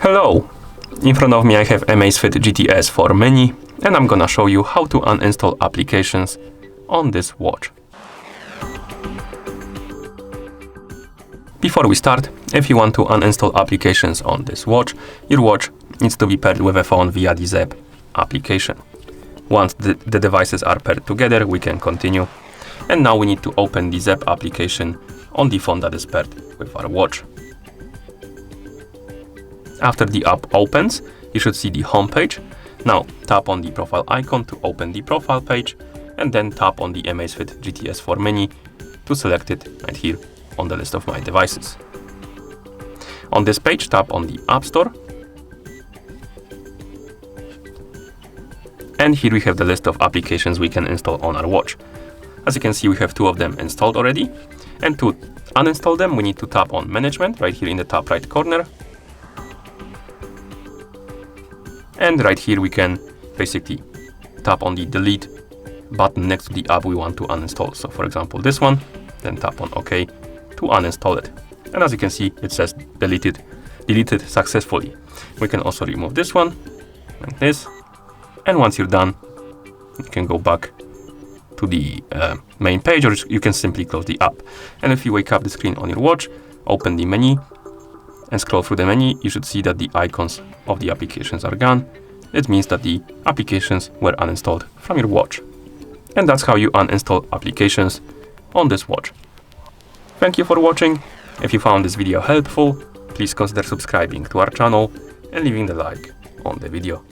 Hello! In front of me I have Amazfit GTS for Mini, and I'm gonna show you how to uninstall applications on this watch. Before we start, if you want to uninstall applications on this watch, your watch needs to be paired with a phone via the Zep application. Once the devices are paired together, we can continue. And now we need to open the Zep application on the phone that is paired with our watch. After the app opens, you should see the home page. Now tap on the profile icon to open the profile page, and then tap on the Amazfit GTS for Mini to select it right here on the list of my devices. On this page, tap on the App Store. And here we have the list of applications we can install on our watch. As you can see, we have 2 of them installed already. And to uninstall them, we need to tap on Management right here in the top right corner. And right here we can basically tap on the Delete button next to the app we want to uninstall. So for example, this one, then tap on OK to uninstall it. And as you can see, it says deleted successfully. We can also remove this one, like this. And once you're done, you can go back to the main page, or you can simply close the app. And if you wake up the screen on your watch, open the menu, and scroll through the menu, you should see that the icons of the applications are gone. It means that the applications were uninstalled from your watch. And that's how you uninstall applications on this watch. Thank you for watching. If you found this video helpful, please consider subscribing to our channel and leaving the like on the video.